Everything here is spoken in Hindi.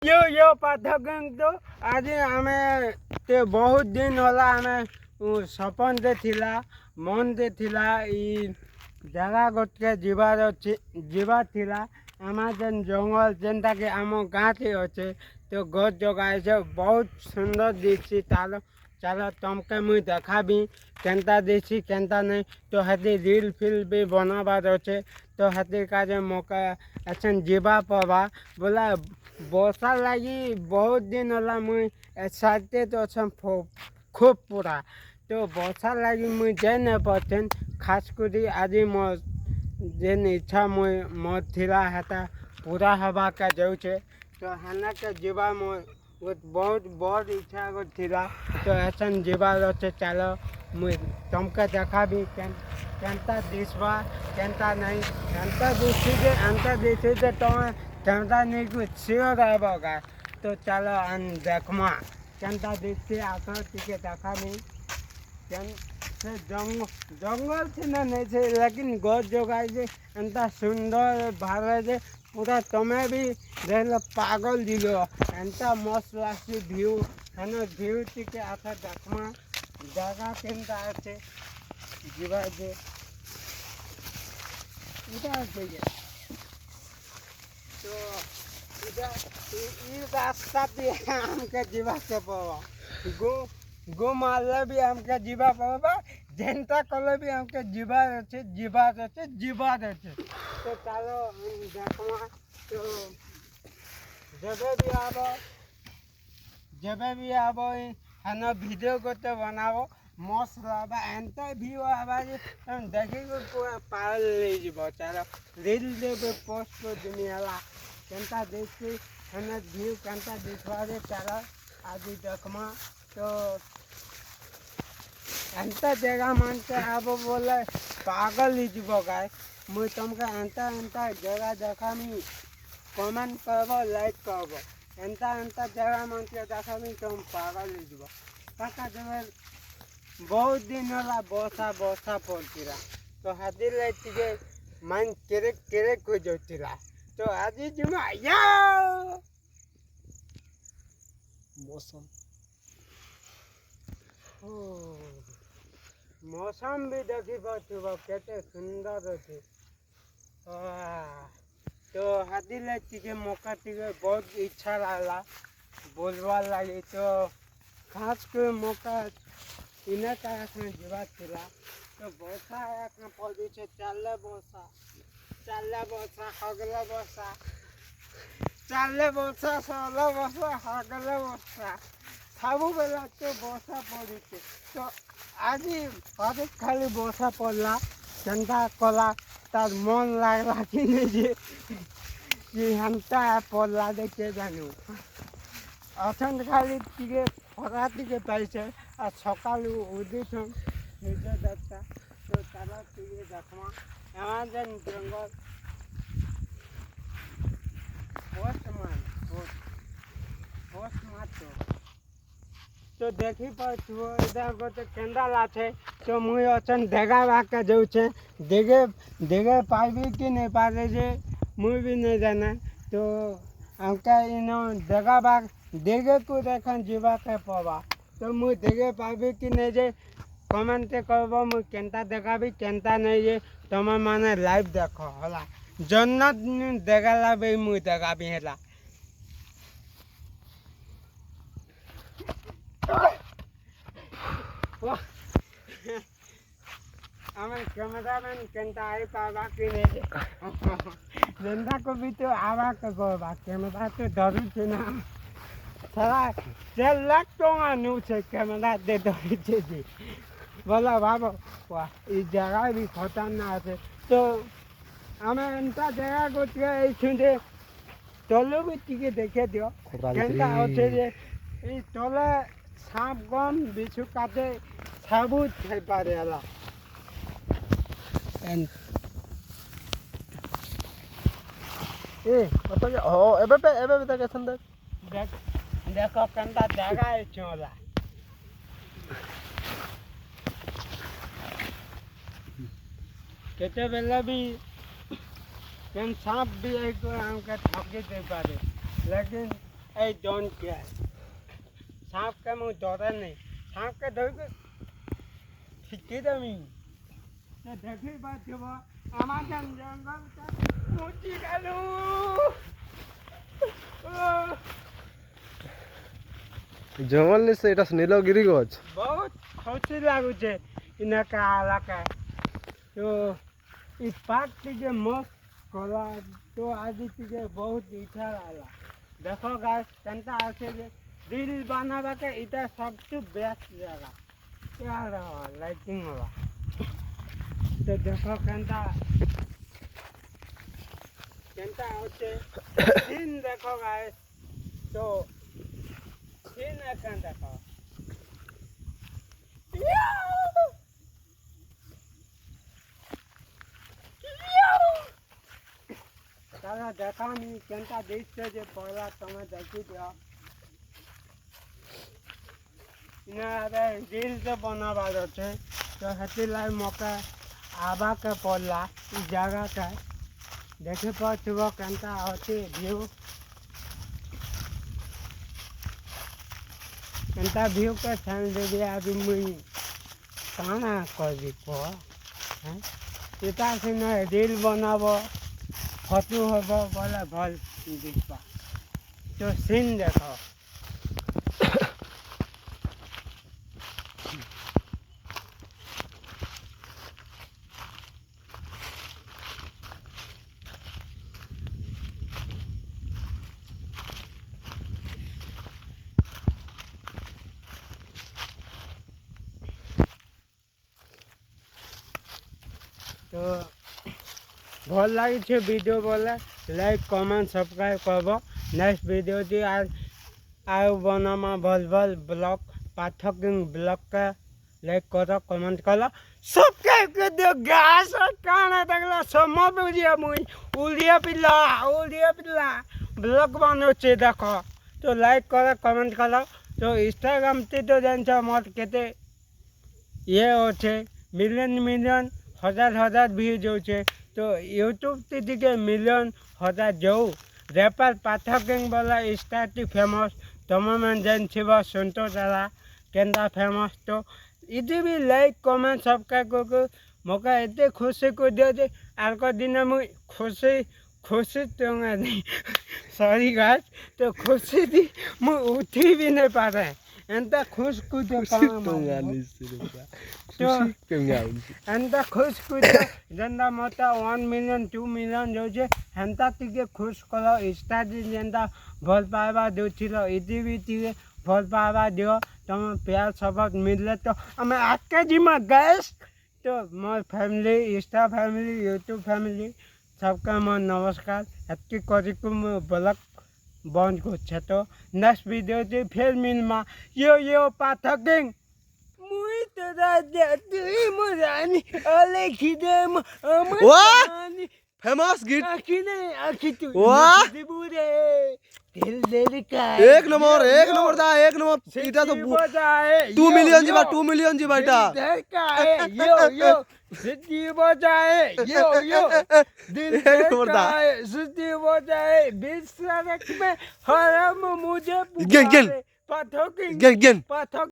यो पाठक तो आज आम ते बहुत दिन होला आम सपन दे थिला मन दे थिला जगह गोटे जीवार थिला आम जेन जंगल जेनटा कि आम गाँ से अच्छे तो गच जगाए बहुत सुंदर दिखी ताल चलो तुमके मुई देखाबी केनता दिखी केनता नहीं तो हेती रील फिल भी बनाबार अच्छे तो हेती काजे मौका एसन जीवा पवा बोला बसा लगी बहुत दिन होला मुई एक्साइटेड अच्छा खूब पूरा तो बसा लगी मुई जाए नहीं पाते खास करी आज मो जेन इच्छा मुई मोर थिला हेता पूरा हवा का जाऊे तो हेना के जीवा मोर बहुत बहुत इच्छा थिला तो ऐसन जीवा अच्छे चलो मुई तुमके देखा भी केनता दिसवा केनता नहीं केनता दिसी जे तुम केनता नहीं कुछ श्योर है तो चलो अन देखमा केनता दिसी आस टिके देखा नहीं से जंगल से ना नहीं से लेकिन गच जगाई जे एंता सुंदर भारे जे पूरा तुम्हें भी देख पागल दिलो एंता मस्त लासी व्यू है व्यू टिके आसा देखमा जगह केनता अच्छे जीवा जे इधर देखिए तो इधर रास्ता भी हमके जीवा के पवा गो मारले भी हमके जीवा पवा जनता कले भी हमके जीवा अच्छे तो चलो देखमा तो जब भी आबो है ना वीडियो करते बनाओ मस्त रहा एंता व्यू आवा देखी पूरा पागल ले जीव चलो रील देवे पोस्ट को दुनिया केनता देखी है व्यू केनता दिखवा दे चलो आज देखमा तो एंता जगह मानते अब बोले पागल ही जीव गाय मुई तुमके एंता जगह देखा मी कमेंट करब लाइक करब एंता जगह मानते देखा मी तुम पागल ही जीव काका जब बहुत दिन होला बसा पड़तीला तो हाथी लाइटे मन केरेक हो जातीला तो आज जुमा या मौसम भी देखी पाथुब केते सुंदर अच्छे तो हाथी लाइटे मौका टिके बहुत इच्छा रहा बोलवा लगी तो खास कर मौका इन्हें जीवा थिला तो बसा पड़ी चले बसा हगले बसा सले बसा हगले बसा सब बेला तो बसा पड़ी तो आज हर खाली बसा पड़ला केनता कला तार मन लगला कि नहीं कि हेनता पड़ला देखे जानू अथन खाली टिके खरा टिके पाइसे आ सकाल उदित निजे देखता तो चलो टिके देखमा यहाँ जेन जंगल तो देखी पाछो इधर गोटे केंदाल आछे तो मुई अचन देगा बाके जाऊ छे देगे पाबी कि नहीं पाबे जे मुई भी नहीं जाना तो हमका इनो देगा बाग देगे को देखन जीवा के पवा तो मुई देगे पाबी कि नहीं जे कमेंट करब मुई केनता देखाबी केनता नहीं जे तुम माने लाइव देखो होला जन्नत देगाला भी मुई देखाबी हेला हमें कैमरामैन केनता आई पावा कि नहीं जनता को भी तो आवा के गोबा कैमरा तो डरू छे ना सारा 4 लाख टका नु छे कैमरा दे दई छे जी बोला बाबा वाह ई जगह भी खतरनाक है तो हमें एंता जगह को ए छुंदे तले भी टिके देखे दियो केनता होछे जे ई तले सांप गम बिछु काटे साबुत થઈ પારે આલા એન એ તો હો એબે તકે સંદર देखो कंदा जगह है चोला केते बेला भी केन सांप भी एक हमके ठगे दे पारे लेकिन I don't care. सांप के मुँह डरा नहीं, सांप के डर के फिक्की दमी। तो देखी बात जो वो अमेज़न जंगल का ऊँची गालू। जंगल ने से एटा नीलगिरी गछ बहुत खुशी लागू छे इनका इलाका। तो इस पार्क के मस्त कला तो आज के बहुत इच्छा आला। देखो गाइस कंता आसे रील बनावा के इधर सबसे बेस्ट जगह क्या रहा लाइटिंग वाला। तो देखो कंता होते सीन देखो गाइस। तो सीन एकन देखो तारा देखा नहीं केंता देखते जे पहला समय देखी दिया इना अबे रील तो बनावा छे तो हती लाई मौका आबा के पड़ला इस जगह का देखे पाछुआ केंता होते व्यू केंता व्यू के छान दे दिया अभी मुई काना कर दी को हैं इता से न रील बनाबो फटू हब बोले भल दिखबा। तो सीन देखो तो भल लगे वीडियो बोले लाइक कमेंट सब्सक्राइब करब। नेक्स्ट वीडियो दी आउ बनामा भल भल ब्लॉग पाठक ब्लॉग का लाइक करो कमेंट करो सब्सक्राइब कर दो गाइस। काना तकला समझ बुझिया मुई उलिया पिल्ला ब्लॉग बनो छे देखो। तो लाइक करो कमेंट करो। तो इंस्टाग्राम ते तो जान मत केते ये होचे मिलियन हजार व्यूज होचे। तो यूट्यूब ते दिखे मिलियन हजार जाऊ रैपर पाठक गैंग वाला स्टार्टी फेमस तुम मैं जान छिबा संतोष आला केंदा फेमस। तो इधे भी लाइक कमेंट सब्सक्राइब करके मौका एते खुशी को दे दे आर को दिन मुई खुशी तो नहीं सॉरी गाइस। तो खुशी थी मुई उठी भी नहीं पा रहे एंता खुश कुछ एंता खुश कुछ जेंदा मोटा 1 मिलियन 2 मिलियन जो छे हेंता तिके खुश करो स्टार्टिंग जेंदा भल पावा दोथिलो इति भी तिके भल पावा दियो तुम प्यार सपोर्ट मिलले तो हमें आके जिमा गाइस। तो मोर family insta family YouTube family सबका मोर नमस्कार हैप्पी करिकुम ब्लॉग बंद को तो नेक्स्ट वीडियो से फिर मिलमा यो पाठक मुई तो राजा तुई मुरानी अले खिदे मुरानी फेमस गीत आखी नहीं आखी तू वाह बुरे दिल का एक नंबर दा एक नंबर इटा तो 2 मिलियन जी बेटा का है यो सिद्धि बजाए यो दिल का है सिद्धि बजाए बिस्तर में हरम मुझे गेन पाठक